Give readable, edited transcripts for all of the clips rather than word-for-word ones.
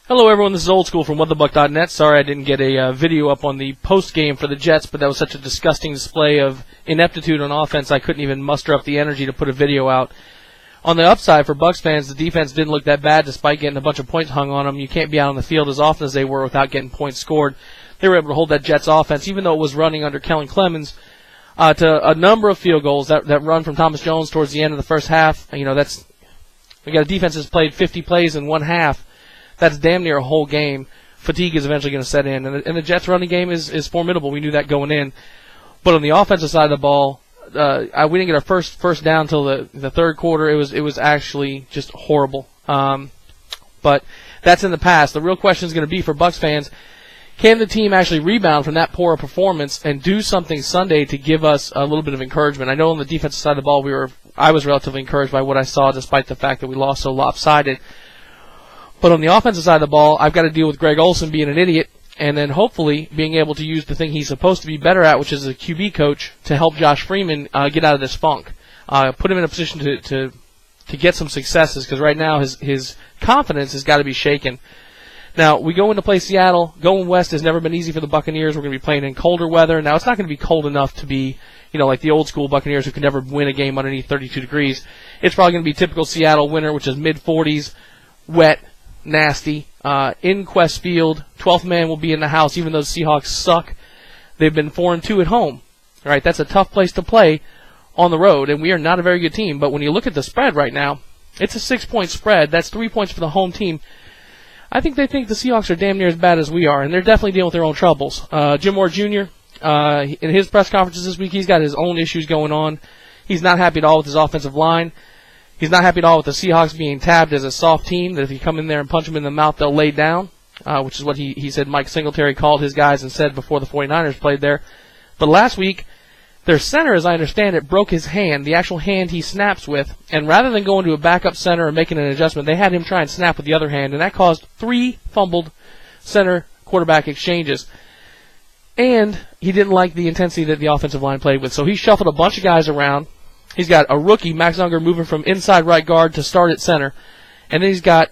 Hello, everyone. This is Old School from WhatTheBuck.net. Sorry I didn't get a video up on the post-game for the Jets, but that was such a disgusting display of ineptitude on offense, I couldn't even muster up the energy to put a video out. On the upside, for Bucs fans, the defense didn't look that bad despite getting a bunch of points hung on them. You can't be out on the field as often as they were without getting points scored. They were able to hold that Jets offense, even though it was running under Kellen Clemens, to a number of field goals. That run from Thomas Jones towards the end of the first half, we got a defense that's played 50 plays in one half. That's damn near a whole game. Fatigue is eventually going to set in. And the Jets' running game is formidable. We knew that going in. But on the offensive side of the ball, we didn't get our first down until the third quarter. It was actually just horrible. But that's in the past. The real question is going to be for Bucs fans, can the team actually rebound from that poor performance and do something Sunday to give us a little bit of encouragement? I know on the defensive side of the ball, I was relatively encouraged by what I saw, despite the fact that we lost so lopsided. But on the offensive side of the ball, I've got to deal with Greg Olson being an idiot and then hopefully being able to use the thing he's supposed to be better at, which is a QB coach, to help Josh Freeman get out of this funk. Put him in a position to get some successes, because right now his confidence has got to be shaken. Now, we go in to play Seattle. Going west has never been easy for the Buccaneers. We're going to be playing in colder weather. Now, it's not going to be cold enough to be, like the old school Buccaneers who could never win a game underneath 32 degrees. It's probably going to be typical Seattle winter, which is mid-40s, wet, nasty. In Quest Field, 12th man will be in the house, even though the Seahawks suck. They've been 4-2 at home. All right, that's a tough place to play on the road, and we are not a very good team. But when you look at the spread right now, it's a 6-point spread. That's 3 points for the home team. I think they think the Seahawks are damn near as bad as we are, and they're definitely dealing with their own troubles. Jim Moore Jr., in his press conferences this week, he's got his own issues going on. He's not happy at all with his offensive line. He's not happy at all with the Seahawks being tabbed as a soft team, that if you come in there and punch them in the mouth, they'll lay down, which is what he said Mike Singletary called his guys and said before the 49ers played there. But last week, their center, as I understand it, broke his hand, the actual hand he snaps with, and rather than going to a backup center and making an adjustment, they had him try and snap with the other hand, and that caused 3 fumbled center-quarterback exchanges. And he didn't like the intensity that the offensive line played with, so he shuffled a bunch of guys around. He's got a rookie, Max Unger, moving from inside right guard to start at center. And then he's got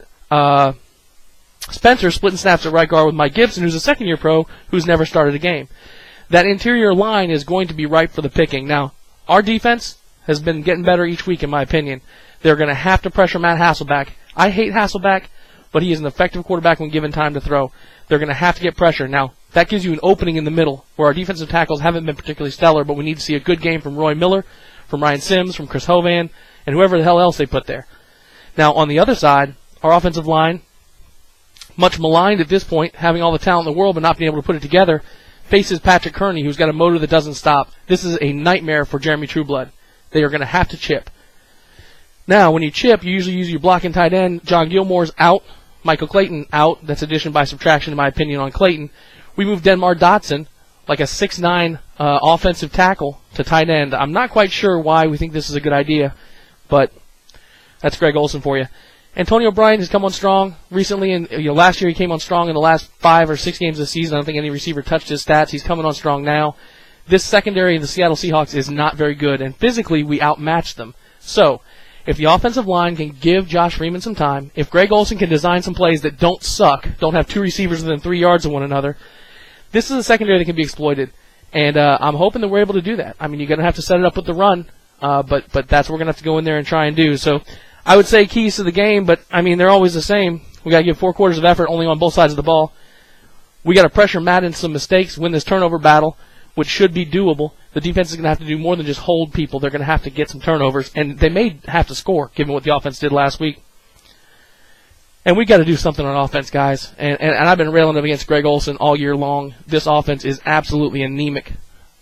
Spencer splitting snaps at right guard with Mike Gibson, who's a second-year pro who's never started a game. That interior line is going to be ripe for the picking. Now, our defense has been getting better each week, in my opinion. They're going to have to pressure Matt Hasselbeck. I hate Hasselbeck, but he is an effective quarterback when given time to throw. They're going to have to get pressure. Now, that gives you an opening in the middle, where our defensive tackles haven't been particularly stellar, but we need to see a good game from Roy Miller, from Ryan Sims, from Chris Hovan, and whoever the hell else they put there. Now, on the other side, our offensive line, much maligned at this point, having all the talent in the world but not being able to put it together, faces Patrick Kerney, who's got a motor that doesn't stop. This is a nightmare for Jeremy Trueblood. They are going to have to chip. Now, when you chip, you usually use your blocking tight end. John Gilmore's out. Michael Clayton out. That's addition by subtraction, in my opinion, on Clayton. We moved Denmar Dotson, like a 6'9" offensive tackle, to tight end. I'm not quite sure why we think this is a good idea, but that's Greg Olson for you. Antonio Bryant has come on strong recently, and last year he came on strong in the last 5 or 6 games of the season. I don't think any receiver touched his stats. He's coming on strong now. This secondary of the Seattle Seahawks is not very good, and physically we outmatched them. So, if the offensive line can give Josh Freeman some time, if Greg Olson can design some plays that don't suck, don't have 2 receivers within 3 yards of one another, this is a secondary that can be exploited, and I'm hoping that we're able to do that. I mean, you're going to have to set it up with the run, but that's what we're going to have to go in there and try and do. So I would say keys to the game, but, I mean, they're always the same. We got to give 4 quarters of effort only on both sides of the ball. We got to pressure Matt into some mistakes, win this turnover battle, which should be doable. The defense is going to have to do more than just hold people. They're going to have to get some turnovers, and they may have to score, given what the offense did last week. And we've got to do something on offense, guys. And I've been railing up against Greg Olson all year long. This offense is absolutely anemic.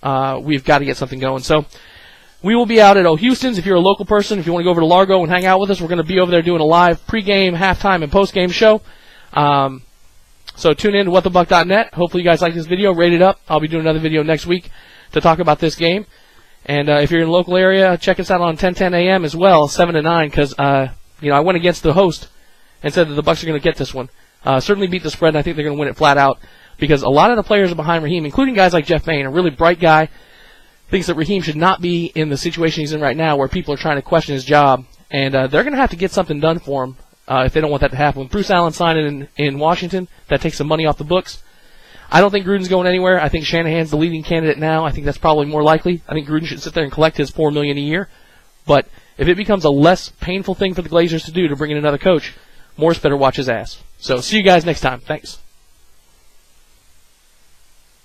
We've got to get something going. So we will be out at O'Houston's. If you're a local person, if you want to go over to Largo and hang out with us, we're going to be over there doing a live pregame, halftime, and postgame show. So tune in to whatthebuck.net. Hopefully you guys like this video. Rate it up. I'll be doing another video next week to talk about this game. And if you're in the local area, check us out on 10:10 a.m. as well, 7 to 9, because I went against the host and said that the Bucs are going to get this one. Certainly beat the spread, and I think they're going to win it flat out, because a lot of the players are behind Raheem, including guys like Jeff Bain, a really bright guy, thinks that Raheem should not be in the situation he's in right now where people are trying to question his job, and they're going to have to get something done for him if they don't want that to happen. With Bruce Allen signing in Washington, that takes some money off the books. I don't think Gruden's going anywhere. I think Shanahan's the leading candidate now. I think that's probably more likely. I think Gruden should sit there and collect his $4 million a year. But if it becomes a less painful thing for the Glazers to do to bring in another coach, Morris better watch his ass. So see you guys next time. Thanks.